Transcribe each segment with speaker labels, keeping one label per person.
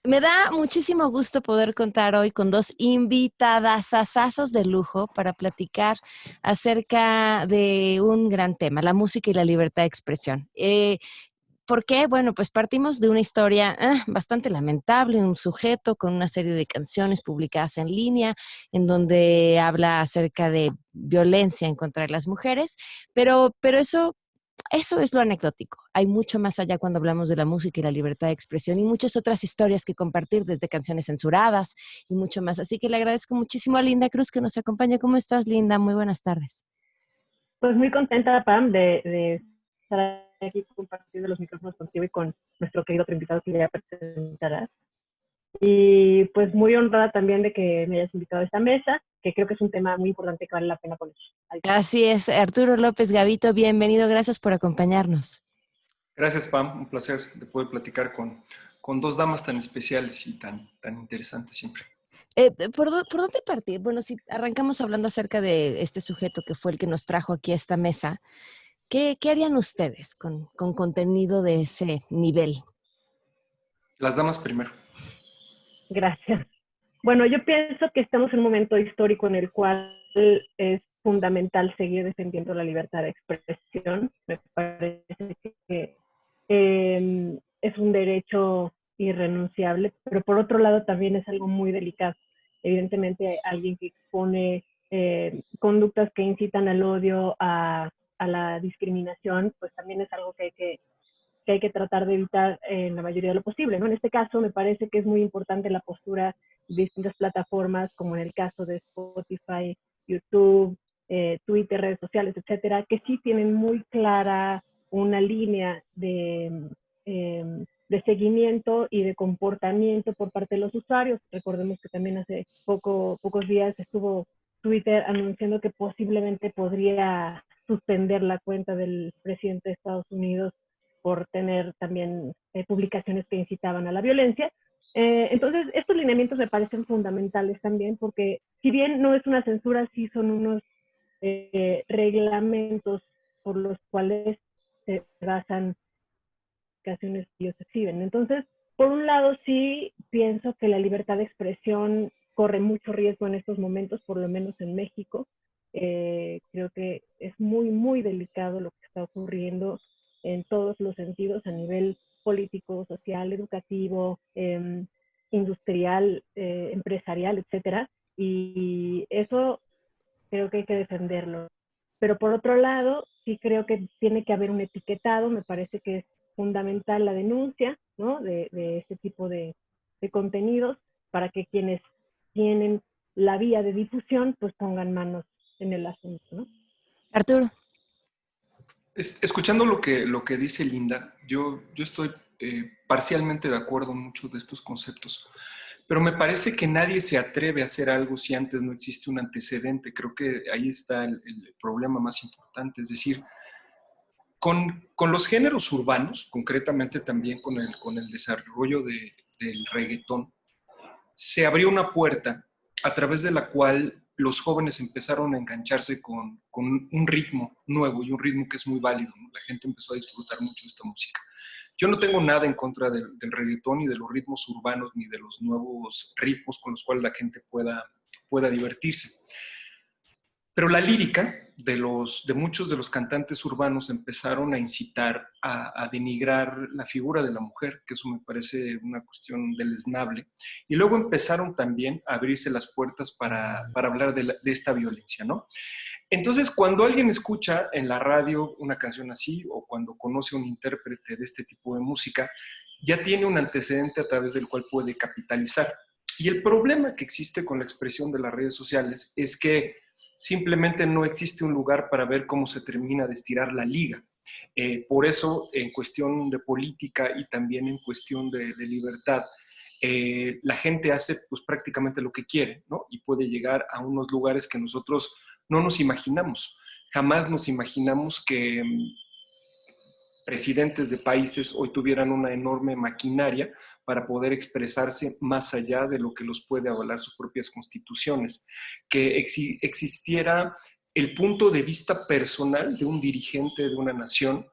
Speaker 1: Me da muchísimo gusto poder contar hoy con dos invitadasasazos de lujo para platicar acerca de un gran tema, la música y la libertad de expresión. ¿Por qué? Bueno, pues partimos de una historia bastante lamentable, un sujeto con una serie de canciones publicadas en línea en donde habla acerca de violencia en contra de las mujeres, pero eso es lo anecdótico. Hay mucho más allá cuando hablamos de la música y la libertad de expresión y muchas otras historias que compartir, desde canciones censuradas y mucho más. Así que le agradezco muchísimo a Linda Cruz que nos acompaña. ¿Cómo estás, Linda? Muy buenas tardes.
Speaker 2: Pues muy contenta, Pam, de estar aquí compartiendo los micrófonos contigo y con nuestro querido otro invitado que ya presentarás. Y pues muy honrada también de que me hayas invitado a esta mesa, que creo que es un tema muy importante que vale la pena poner.
Speaker 1: Así es, Arturo López Gavito, bienvenido, gracias por acompañarnos.
Speaker 3: Gracias, Pam. Un placer de poder platicar con dos damas tan especiales y tan interesantes siempre.
Speaker 1: ¿Por dónde partir? Bueno, si arrancamos hablando acerca de este sujeto que fue el que nos trajo aquí a esta mesa, ¿qué harían ustedes con contenido de ese nivel?
Speaker 3: Las damas primero.
Speaker 2: Gracias. Bueno, yo pienso que estamos en un momento histórico en el cual es fundamental seguir defendiendo la libertad de expresión. Me parece que es un derecho irrenunciable, pero por otro lado también es algo muy delicado. Evidentemente, alguien que expone conductas que incitan al odio, a la discriminación, pues también es algo que hay que tratar de evitar en la mayoría de lo posible, ¿no? En este caso me parece que es muy importante la postura de distintas plataformas, como en el caso de Spotify, YouTube, Twitter, redes sociales, etcétera, que sí tienen muy clara una línea de seguimiento y de comportamiento por parte de los usuarios. Recordemos que también hace pocos días estuvo Twitter anunciando que posiblemente podría suspender la cuenta del presidente de Estados Unidos por tener también publicaciones que incitaban a la violencia. Entonces, estos lineamientos me parecen fundamentales también porque si bien no es una censura, sí son unos reglamentos por los cuales se basan publicaciones que ellos exhiben. Entonces, por un lado, sí pienso que la libertad de expresión corre mucho riesgo en estos momentos, por lo menos en México. Creo que es muy delicado lo que está ocurriendo en todos los sentidos, a nivel político, social, educativo, industrial, empresarial, etcétera. Y eso creo que hay que defenderlo. Pero por otro lado, sí creo que tiene que haber un etiquetado, me parece que es fundamental la denuncia, ¿no? de este tipo de contenidos para que quienes tienen la vía de difusión pues pongan manos en el asunto, ¿no?
Speaker 1: Arturo.
Speaker 3: Escuchando lo que dice Linda, yo estoy parcialmente de acuerdo en muchos de estos conceptos, pero me parece que nadie se atreve a hacer algo si antes no existe un antecedente. Creo que ahí está el problema más importante, es decir, con los géneros urbanos, concretamente también con el desarrollo del reggaetón, se abrió una puerta a través de la cual los jóvenes empezaron a engancharse con un ritmo nuevo y un ritmo que es muy válido, ¿no? La gente empezó a disfrutar mucho de esta música. Yo no tengo nada en contra del reggaetón, ni de los ritmos urbanos, ni de los nuevos ritmos con los cuales la gente pueda divertirse. Pero la lírica de muchos de los cantantes urbanos empezaron a incitar a denigrar la figura de la mujer, que eso me parece una cuestión deleznable. Y luego empezaron también a abrirse las puertas para hablar de esta violencia, ¿no? Entonces, cuando alguien escucha en la radio una canción así, o cuando conoce a un intérprete de este tipo de música, ya tiene un antecedente a través del cual puede capitalizar. Y el problema que existe con la expresión de las redes sociales es que simplemente no existe un lugar para ver cómo se termina de estirar la liga. Por eso, en cuestión de política y también en cuestión de libertad, la gente hace pues prácticamente lo que quiere, ¿no? Y puede llegar a unos lugares que nosotros no nos imaginamos. Jamás nos imaginamos que presidentes de países hoy tuvieran una enorme maquinaria para poder expresarse más allá de lo que los puede avalar sus propias constituciones, que existiera el punto de vista personal de un dirigente de una nación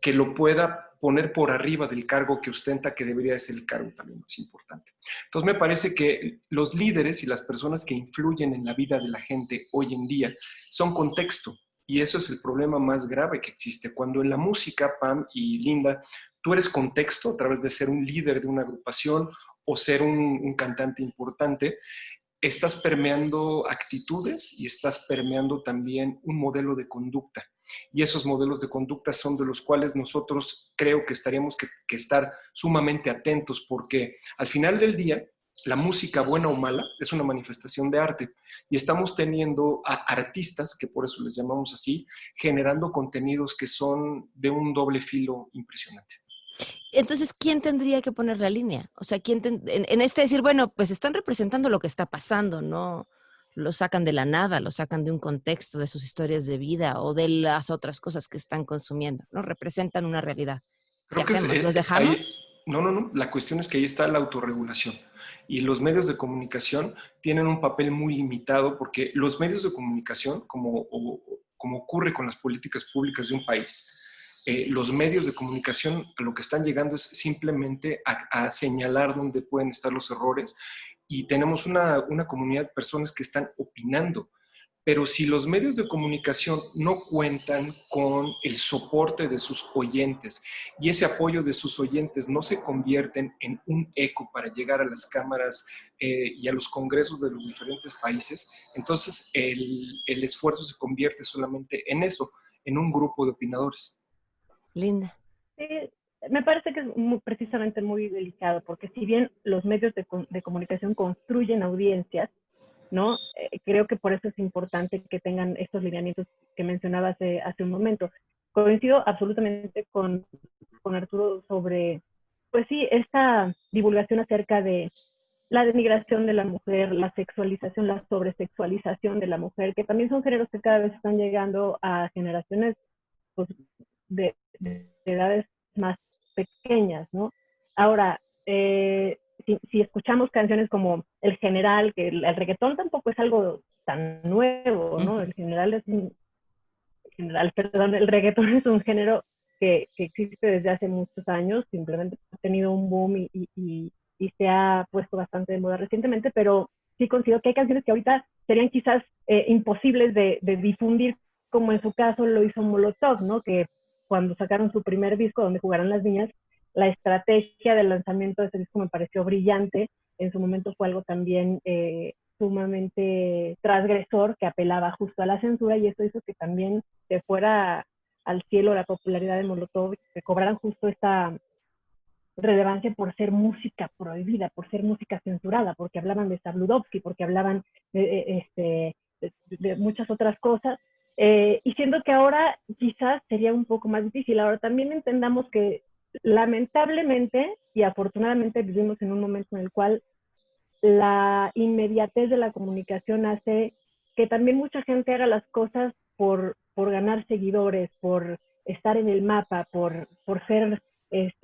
Speaker 3: que lo pueda poner por arriba del cargo que ostenta, que debería ser el cargo también más importante. Entonces me parece que los líderes y las personas que influyen en la vida de la gente hoy en día son contexto. Y eso es el problema más grave que existe. Cuando en la música, Pam y Linda, tú eres contexto a través de ser un líder de una agrupación o ser un cantante importante, estás permeando actitudes y estás permeando también un modelo de conducta. Y esos modelos de conducta son de los cuales nosotros creo que estaríamos que estar sumamente atentos, porque al final del día, la música, buena o mala, es una manifestación de arte. Y estamos teniendo a artistas, que por eso les llamamos así, generando contenidos que son de un doble filo impresionante.
Speaker 1: Entonces, ¿quién tendría que poner la línea? O sea, en este decir, bueno, pues están representando lo que está pasando, no lo sacan de la nada, lo sacan de un contexto, de sus historias de vida o de las otras cosas que están consumiendo, ¿no? Representan una realidad. ¿Qué
Speaker 3: Creo que
Speaker 1: hacemos? ¿Los
Speaker 3: ahí,
Speaker 1: dejamos?
Speaker 3: no. La cuestión es que ahí está la autorregulación. Y los medios de comunicación tienen un papel muy limitado porque los medios de comunicación, como ocurre con las políticas públicas de un país, los medios de comunicación a lo que están llegando es simplemente a señalar dónde pueden estar los errores y tenemos una comunidad de personas que están opinando. Pero si los medios de comunicación no cuentan con el soporte de sus oyentes y ese apoyo de sus oyentes no se convierten en un eco para llegar a las cámaras y a los congresos de los diferentes países, entonces el esfuerzo se convierte solamente en eso, en un grupo de opinadores.
Speaker 1: Linda.
Speaker 2: Sí, me parece que es precisamente muy delicado, porque si bien los medios de comunicación construyen audiencias, ¿no? Creo que por eso es importante que tengan estos lineamientos que mencionaba hace un momento. Coincido absolutamente con Arturo sobre, pues sí, esta divulgación acerca de la denigración de la mujer, la sexualización, la sobresexualización de la mujer, que también son géneros que cada vez están llegando a generaciones pues, de edades más pequeñas, ¿no? Ahora, si escuchamos canciones como El General, que el reggaetón tampoco es algo tan nuevo, ¿no? El reggaetón es un género que existe desde hace muchos años, simplemente ha tenido un boom y se ha puesto bastante de moda recientemente, pero sí considero que hay canciones que ahorita serían quizás imposibles de difundir, como en su caso lo hizo Molotov, ¿no? Que cuando sacaron su primer disco, Donde Jugarán las Niñas, la estrategia del lanzamiento de ese disco me pareció brillante. En su momento fue algo también sumamente transgresor, que apelaba justo a la censura, y eso hizo que también se fuera al cielo la popularidad de Molotov, que cobraran justo esta relevancia por ser música prohibida, por ser música censurada, porque hablaban de Sabludovsky, porque hablaban de muchas otras cosas. Y siendo que ahora quizás sería un poco más difícil. Ahora también entendamos que lamentablemente y afortunadamente vivimos en un momento en el cual la inmediatez de la comunicación hace que también mucha gente haga las cosas por ganar seguidores, por estar en el mapa, por ser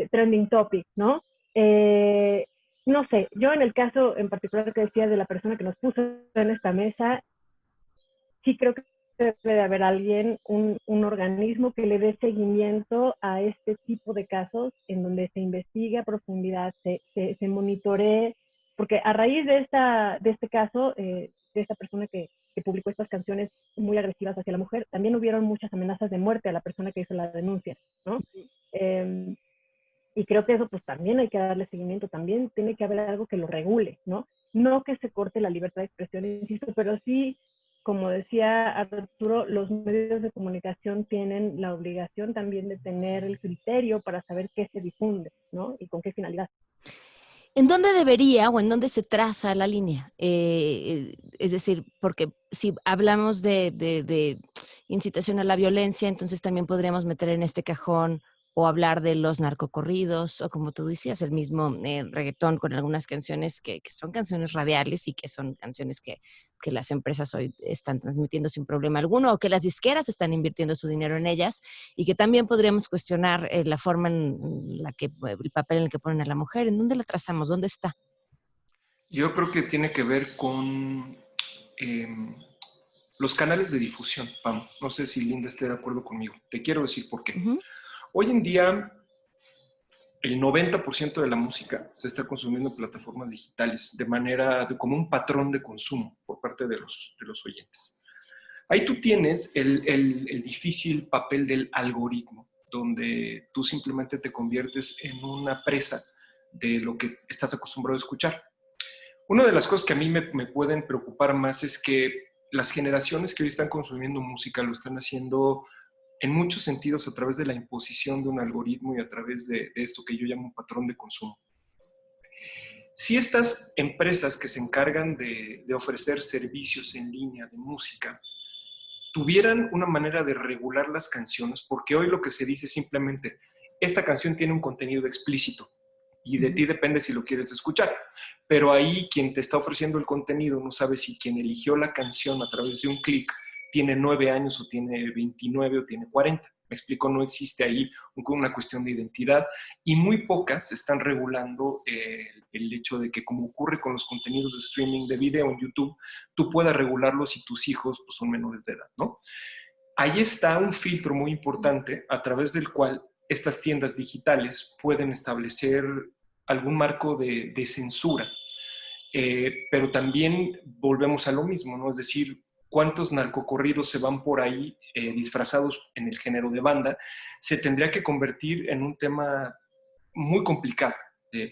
Speaker 2: trending topic, ¿no? No sé, yo en el caso en particular que decía de la persona que nos puso en esta mesa, sí creo que debe de haber alguien, un organismo que le dé seguimiento a este tipo de casos en donde se investigue a profundidad, se monitoree, porque a raíz de este caso, de esta persona que publicó estas canciones muy agresivas hacia la mujer, también hubieron muchas amenazas de muerte a la persona que hizo la denuncia, ¿no? Y creo que eso pues también hay que darle seguimiento, también tiene que haber algo que lo regule, ¿no? No que se corte la libertad de expresión, insisto, pero sí, como decía Arturo, los medios de comunicación tienen la obligación también de tener el criterio para saber qué se difunde, ¿no? Y con qué finalidad.
Speaker 1: ¿En dónde debería o en dónde se traza la línea? Es decir, porque si hablamos de incitación a la violencia, entonces también podríamos meter en este cajón o hablar de los narcocorridos o como tú decías, el mismo reggaetón con algunas canciones que son canciones radiales y que son canciones que las empresas hoy están transmitiendo sin problema alguno o que las disqueras están invirtiendo su dinero en ellas y que también podríamos cuestionar la forma en la que, el papel en el que ponen a la mujer. ¿En dónde la trazamos? ¿Dónde está?
Speaker 3: Yo creo que tiene que ver con los canales de difusión, Pam. No sé si Linda esté de acuerdo conmigo. Te quiero decir por qué.
Speaker 1: Ujú.
Speaker 3: Hoy en día el 90% de la música se está consumiendo en plataformas digitales como un patrón de consumo por parte de los oyentes. Ahí tú tienes el difícil papel del algoritmo, donde tú simplemente te conviertes en una presa de lo que estás acostumbrado a escuchar. Una de las cosas que a mí me pueden preocupar más es que las generaciones que hoy están consumiendo música lo están haciendo en muchos sentidos a través de la imposición de un algoritmo y a través de esto que yo llamo un patrón de consumo. Si estas empresas que se encargan de ofrecer servicios en línea de música tuvieran una manera de regular las canciones, porque hoy lo que se dice es simplemente, esta canción tiene un contenido explícito y de ti depende si lo quieres escuchar, pero ahí quien te está ofreciendo el contenido no sabe si quien eligió la canción a través de un clic tiene 9 años o tiene 29 o tiene 40. Me explico, no existe ahí una cuestión de identidad y muy pocas están regulando el hecho de que, como ocurre con los contenidos de streaming de video en YouTube, tú puedas regularlos si tus hijos pues, son menores de edad, ¿no? Ahí está un filtro muy importante a través del cual estas tiendas digitales pueden establecer algún marco de censura. Pero también volvemos a lo mismo, ¿no? Es decir, cuántos narcocorridos se van por ahí disfrazados en el género de banda, se tendría que convertir en un tema muy complicado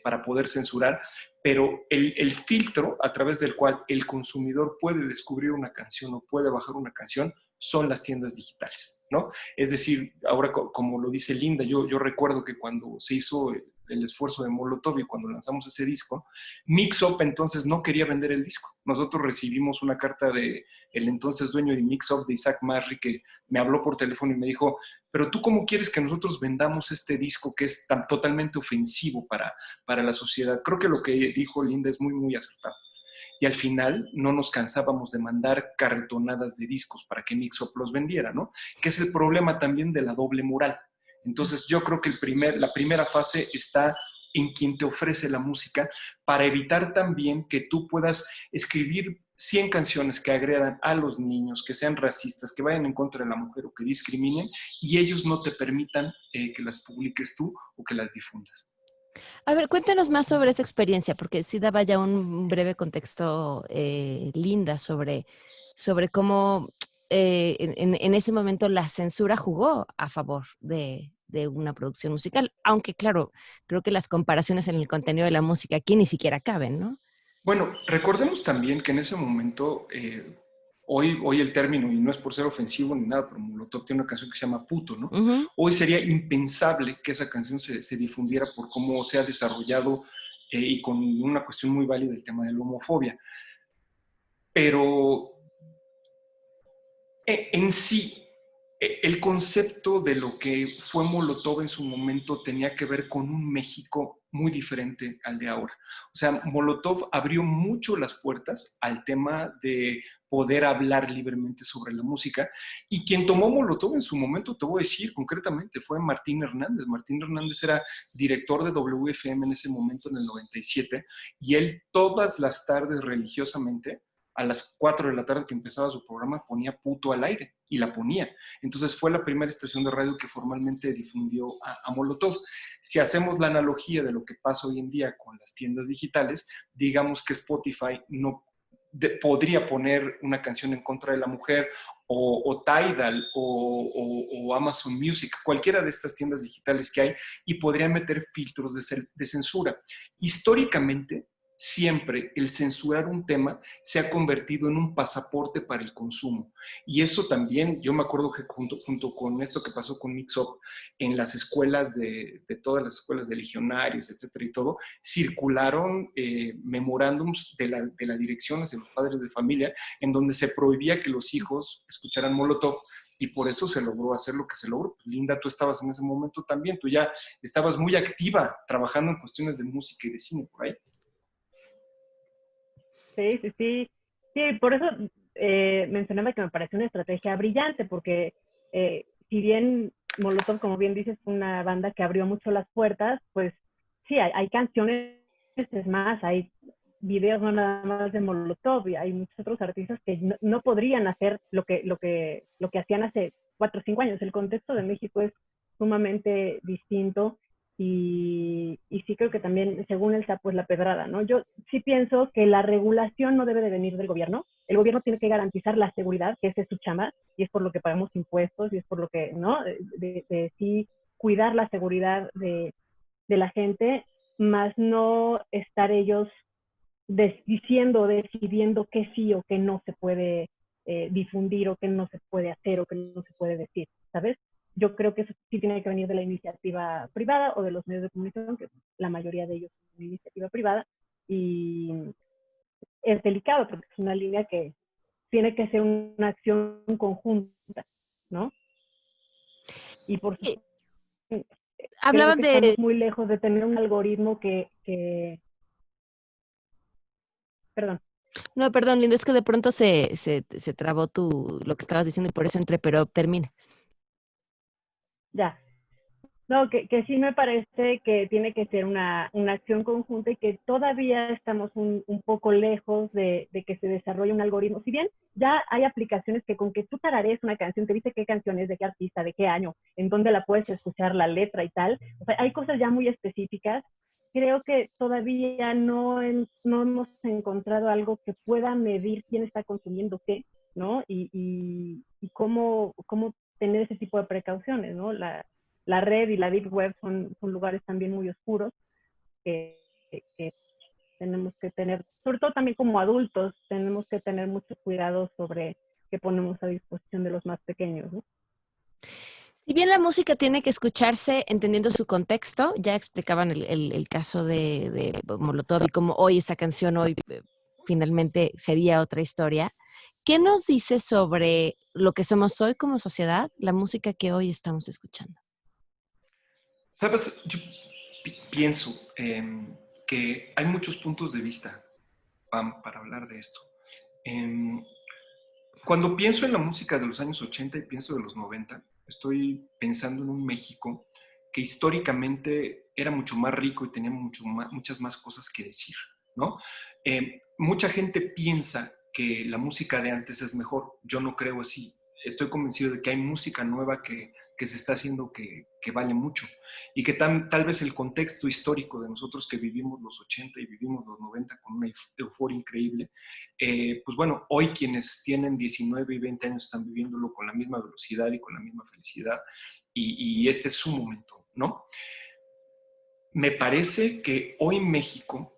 Speaker 3: para poder censurar, pero el filtro a través del cual el consumidor puede descubrir una canción o puede bajar una canción son las tiendas digitales, ¿no? Es decir, ahora como lo dice Linda, yo recuerdo que cuando se hizo el esfuerzo de Molotov y cuando lanzamos ese disco, Mix Up entonces no quería vender el disco. Nosotros recibimos una carta de el entonces dueño de Mix Up, de Isaac Marri, que me habló por teléfono y me dijo, pero tú cómo quieres que nosotros vendamos este disco que es tan totalmente ofensivo para la sociedad. Creo que lo que dijo Linda es muy, muy acertado. Y al final no nos cansábamos de mandar carretonadas de discos para que Mixup los vendiera, ¿no? Que es el problema también de la doble moral. Entonces yo creo que la primera fase está en quien te ofrece la música para evitar también que tú puedas escribir 100 canciones que agredan a los niños, que sean racistas, que vayan en contra de la mujer o que discriminen y ellos no te permitan que las publiques tú o que las difundas.
Speaker 1: A ver, cuéntanos más sobre esa experiencia, porque sí daba ya un breve contexto, Linda, sobre cómo en ese momento la censura jugó a favor de una producción musical, aunque claro, creo que las comparaciones en el contenido de la música aquí ni siquiera caben, ¿no?
Speaker 3: Bueno, recordemos también que en ese momento, hoy el término, y no es por ser ofensivo ni nada, pero Molotov tiene una canción que se llama Puto, ¿no?
Speaker 1: Uh-huh.
Speaker 3: Hoy sería impensable que esa canción se difundiera por cómo se ha desarrollado y con una cuestión muy válida el tema de la homofobia. Pero en sí, el concepto de lo que fue Molotov en su momento tenía que ver con un México muy diferente al de ahora. O sea, Molotov abrió mucho las puertas al tema de poder hablar libremente sobre la música y quien tomó Molotov en su momento, te voy a decir concretamente, fue Martín Hernández. Martín Hernández era director de WFM en ese momento, en el 97, y él todas las tardes religiosamente a las 4 de la tarde que empezaba su programa, ponía Puto al aire y la ponía. Entonces fue la primera estación de radio que formalmente difundió a Molotov. Si hacemos la analogía de lo que pasa hoy en día con las tiendas digitales, digamos que Spotify no podría poner una canción en contra de la mujer o Tidal o Amazon Music, cualquiera de estas tiendas digitales que hay, y podrían meter filtros de censura. Históricamente, siempre el censurar un tema se ha convertido en un pasaporte para el consumo. Y eso también, yo me acuerdo que junto con esto que pasó con Mix Up, en las escuelas de todas las escuelas de legionarios, etcétera y todo, circularon memorándums de la dirección hacia los padres de familia, en donde se prohibía que los hijos escucharan Molotov, y por eso se logró hacer lo que se logró. Linda, tú estabas en ese momento también, tú ya estabas muy activa trabajando en cuestiones de música y de cine por ahí.
Speaker 2: Sí, sí, sí. Sí, por eso mencionaba que me parece una estrategia brillante, porque si bien Molotov, como bien dices, fue una banda que abrió mucho las puertas, pues sí, hay canciones, es más, hay videos no nada más de Molotov, y hay muchos otros artistas que no podrían hacer lo que hacían hace 4 o 5 años. El contexto de México es sumamente distinto y sí creo que también, según el sapo, es la pedrada, ¿no? Yo sí pienso que la regulación no debe de venir del gobierno. El gobierno tiene que garantizar la seguridad, que ese es su chamba, y es por lo que pagamos impuestos, y es por lo que, ¿no? De sí cuidar la seguridad de la gente, más no estar ellos diciendo, decidiendo qué sí o qué no se puede difundir o qué no se puede hacer o qué no se puede decir, ¿sabes? Yo creo que eso sí tiene que venir de la iniciativa privada o de los medios de comunicación, que la mayoría de ellos son iniciativa privada, y es delicado porque es una línea que tiene que ser una acción conjunta, ¿no? Y por supuesto, creo
Speaker 1: Hablaban
Speaker 2: que estamos
Speaker 1: de...
Speaker 2: muy lejos de tener un algoritmo perdón.
Speaker 1: No, perdón, Linda, es que de pronto se trabó lo que estabas diciendo y por eso entré, pero termina.
Speaker 2: Ya. No, que sí me parece que tiene que ser una acción conjunta y que todavía estamos un poco lejos de que se desarrolle un algoritmo. Si bien ya hay aplicaciones que con que tú tararees una canción, te dice qué canción es, de qué artista, de qué año, en dónde la puedes escuchar, la letra y tal. O sea, hay cosas ya muy específicas. Creo que todavía no hemos encontrado algo que pueda medir quién está consumiendo qué, ¿no? Y cómo tener ese tipo de precauciones, ¿no? La red y la deep web son lugares también muy oscuros que tenemos que tener, sobre todo también como adultos, tenemos que tener mucho cuidado sobre qué ponemos a disposición de los más pequeños, ¿no?
Speaker 1: Si bien la música tiene que escucharse entendiendo su contexto, ya explicaban el caso de Molotov y cómo hoy esa canción hoy finalmente sería otra historia. ¿Qué nos dice sobre lo que somos hoy como sociedad, la música que hoy estamos escuchando?
Speaker 3: Sabes, yo pienso que hay muchos puntos de vista, Pam, para hablar de esto. Em, Cuando pienso en la música de los años 80 y pienso de los 90, estoy pensando en un México que históricamente era mucho más rico y tenía muchas más cosas que decir, ¿no? Mucha gente piensa que la música de antes es mejor. Yo no creo así. Estoy convencido de que hay música nueva que se está haciendo que vale mucho y que tal vez el contexto histórico de nosotros que vivimos los 80 y vivimos los 90 con una euforia increíble, pues bueno, hoy quienes tienen 19 y 20 años están viviéndolo con la misma velocidad y con la misma felicidad y este es su momento, ¿no? Me parece que hoy México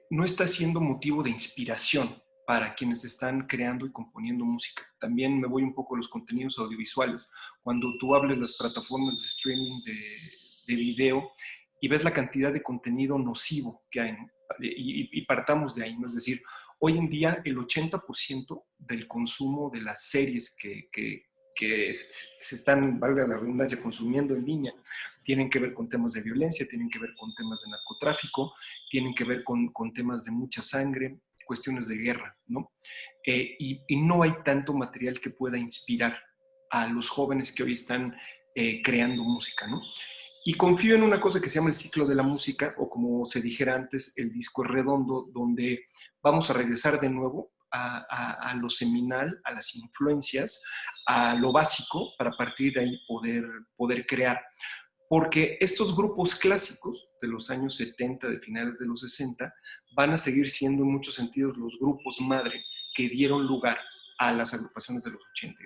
Speaker 3: no está siendo motivo de inspiración para quienes están creando y componiendo música. También me voy un poco a los contenidos audiovisuales. Cuando tú hables de las plataformas de streaming de video y ves la cantidad de contenido nocivo que hay, ¿no? Y partamos de ahí, ¿no? Es decir, hoy en día el 80% del consumo de las series que se están, valga la redundancia, consumiendo en línea, tienen que ver con temas de violencia, tienen que ver con temas de narcotráfico, tienen que ver con temas de mucha sangre, cuestiones de guerra, ¿no? Y no hay tanto material que pueda inspirar a los jóvenes que hoy están creando música, ¿no? Y confío en una cosa que se llama el ciclo de la música, o como se dijera antes, el disco redondo, donde vamos a regresar de nuevo a lo seminal, a las influencias, a lo básico, para partir de ahí poder crear. Porque estos grupos clásicos de los años 70, de finales de los 60, van a seguir siendo en muchos sentidos los grupos madre que dieron lugar a las agrupaciones de los 80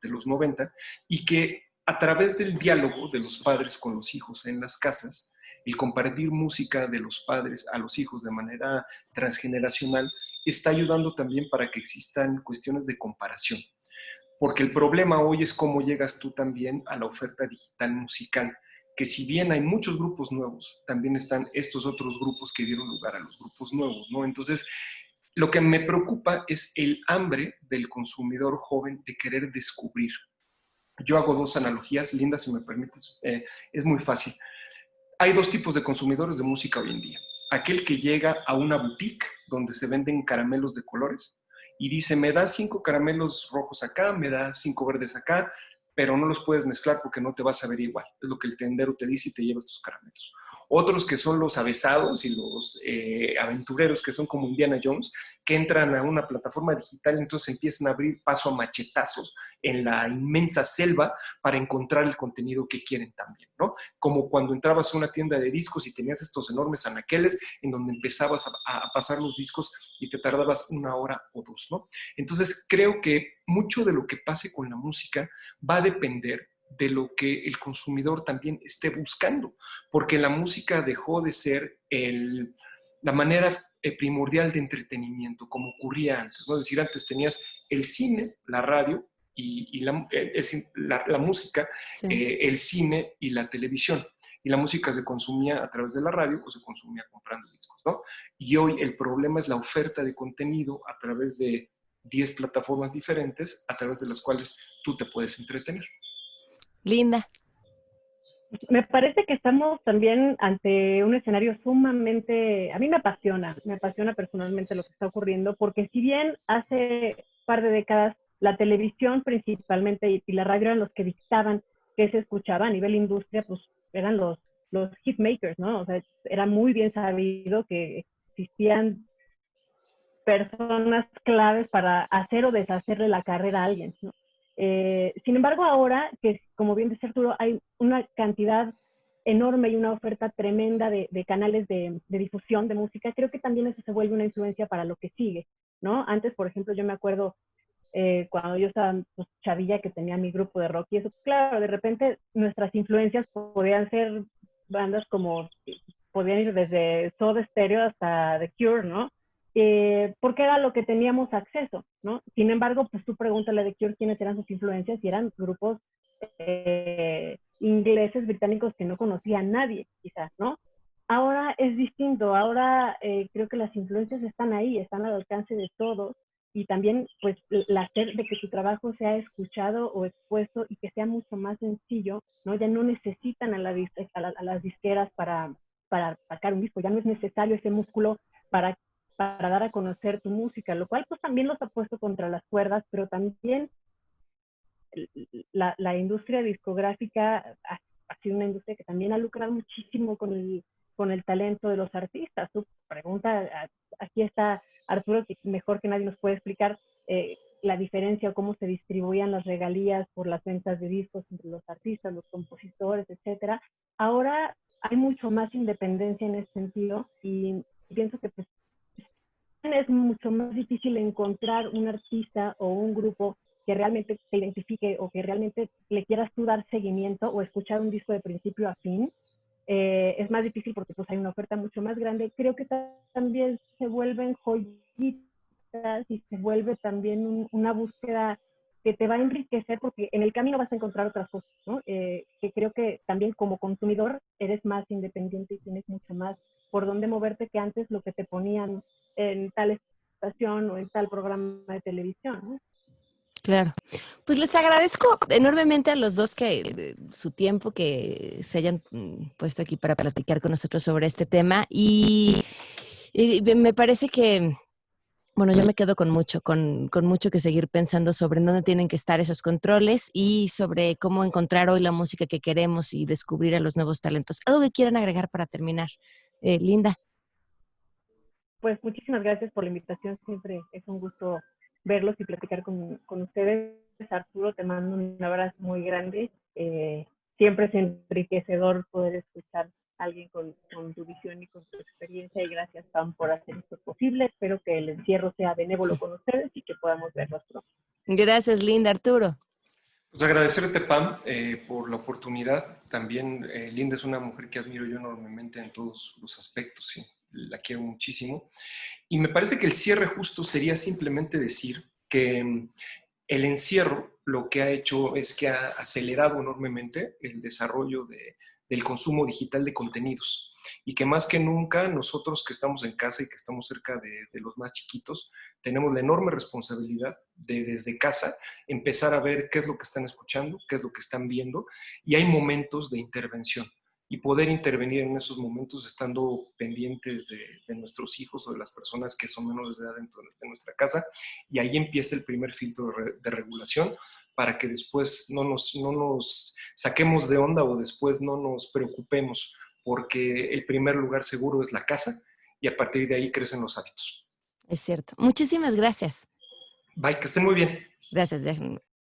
Speaker 3: de los 90 y que a través del diálogo de los padres con los hijos en las casas, el compartir música de los padres a los hijos de manera transgeneracional está ayudando también para que existan cuestiones de comparación. Porque el problema hoy es cómo llegas tú también a la oferta digital musical, que si bien hay muchos grupos nuevos, también están estos otros grupos que dieron lugar a los grupos nuevos, ¿no? Entonces, lo que me preocupa es el hambre del consumidor joven de querer descubrir. Yo hago dos analogías, Linda, si me permites, es muy fácil. Hay dos tipos de consumidores de música hoy en día. Aquel que llega a una boutique donde se venden caramelos de colores y dice, me da 5 caramelos rojos acá, me da 5 verdes acá, pero no los puedes mezclar porque no te vas a ver igual. Es lo que el tendero te dice y te llevas tus caramelos. otros que son los avesados y los aventureros, que son como Indiana Jones, que entran a una plataforma digital y entonces empiezan a abrir paso a machetazos en la inmensa selva para encontrar el contenido que quieren también, ¿no? Como cuando entrabas a una tienda de discos y tenías estos enormes anaqueles en donde empezabas a pasar los discos y te tardabas 1 hora o 2, ¿no? Entonces creo que mucho de lo que pase con la música va a depender de lo que el consumidor también esté buscando, porque la música dejó de ser la manera primordial de entretenimiento, como ocurría antes, ¿no? Es decir, antes tenías el cine, la radio y la música,
Speaker 1: Sí.
Speaker 3: el cine y la televisión. Y la música se consumía a través de la radio o se consumía comprando discos, ¿no? Y hoy el problema es la oferta de contenido a través de 10 plataformas diferentes a través de las cuales tú te puedes entretener.
Speaker 1: Linda.
Speaker 2: Me parece que estamos también ante un escenario sumamente, a mí me apasiona personalmente lo que está ocurriendo, porque si bien hace un par de décadas la televisión principalmente y la radio eran los que dictaban qué se escuchaba a nivel industria, pues eran los hitmakers, ¿no? O sea, era muy bien sabido que existían personas claves para hacer o deshacerle la carrera a alguien, ¿no? Sin embargo, ahora que, como bien decía Arturo, hay una cantidad enorme y una oferta tremenda de canales de difusión de música, creo que también eso se vuelve una influencia para lo que sigue, ¿no? Antes, por ejemplo, yo me acuerdo cuando yo estaba pues, chavilla, que tenía mi grupo de rock y eso, claro, de repente nuestras influencias podían ser bandas como, podían ir desde Soda Stereo hasta The Cure, ¿no? Porque era lo que teníamos acceso, ¿no? Sin embargo, pues tú pregúntale a The Cure quiénes eran sus influencias y eran grupos ingleses, británicos que no conocía a nadie, quizás, ¿no? Ahora es distinto, ahora creo que las influencias están ahí, están al alcance de todos y también pues el hacer de que tu trabajo sea escuchado o expuesto y que sea mucho más sencillo, ¿no? Ya no necesitan a las disqueras para sacar un disco, ya no es necesario ese músculo para dar a conocer tu música, lo cual pues también los ha puesto contra las cuerdas, pero también la industria discográfica ha sido una industria que también ha lucrado muchísimo con el talento de los artistas. Tu pregunta, aquí está Arturo, que mejor que nadie nos puede explicar la diferencia o cómo se distribuían las regalías por las ventas de discos entre los artistas, los compositores, etcétera. Ahora hay mucho más independencia en ese sentido y pienso que pues, es mucho más difícil encontrar un artista o un grupo que realmente te identifique o que realmente le quieras tú dar seguimiento o escuchar un disco de principio a fin. Es más difícil porque pues hay una oferta mucho más grande. Creo que también se vuelven joyitas y se vuelve también una búsqueda que te va a enriquecer porque en el camino vas a encontrar otras cosas, ¿no? Que creo que también como consumidor eres más independiente y tienes mucho más por dónde moverte que antes lo que te ponían en tal estación o en tal programa de televisión, ¿no?
Speaker 1: Claro. Pues les agradezco enormemente a los dos que su tiempo que se hayan puesto aquí para platicar con nosotros sobre este tema y me parece que, bueno, yo me quedo con mucho que seguir pensando sobre en dónde tienen que estar esos controles y sobre cómo encontrar hoy la música que queremos y descubrir a los nuevos talentos. ¿Algo que quieran agregar para terminar? Linda.
Speaker 2: Pues muchísimas gracias por la invitación, siempre es un gusto verlos y platicar con ustedes. Arturo, te mando un abrazo muy grande. Siempre es enriquecedor poder escuchar a alguien con tu visión y con tu experiencia y gracias, Pam, por hacer esto posible. Espero que el encierro sea benévolo con ustedes y que podamos verlos pronto.
Speaker 1: Gracias, Linda. Arturo.
Speaker 3: Pues agradecerte, Pam, por la oportunidad. También Linda es una mujer que admiro yo enormemente en todos los aspectos, sí, la quiero muchísimo. Y me parece que el cierre justo sería simplemente decir que el encierro lo que ha hecho es que ha acelerado enormemente el desarrollo del consumo digital de contenidos y que más que nunca nosotros que estamos en casa y que estamos cerca de los más chiquitos, tenemos la enorme responsabilidad de desde casa empezar a ver qué es lo que están escuchando, qué es lo que están viendo y hay momentos de intervención y poder intervenir en esos momentos estando pendientes de nuestros hijos o de las personas que son menores de edad dentro de nuestra casa y ahí empieza el primer filtro de regulación para que después no nos saquemos de onda o después no nos preocupemos porque el primer lugar seguro es la casa y a partir de ahí crecen los hábitos.
Speaker 1: Es cierto. Muchísimas gracias.
Speaker 3: Bye, que estén muy bien.
Speaker 1: Gracias, déjenme.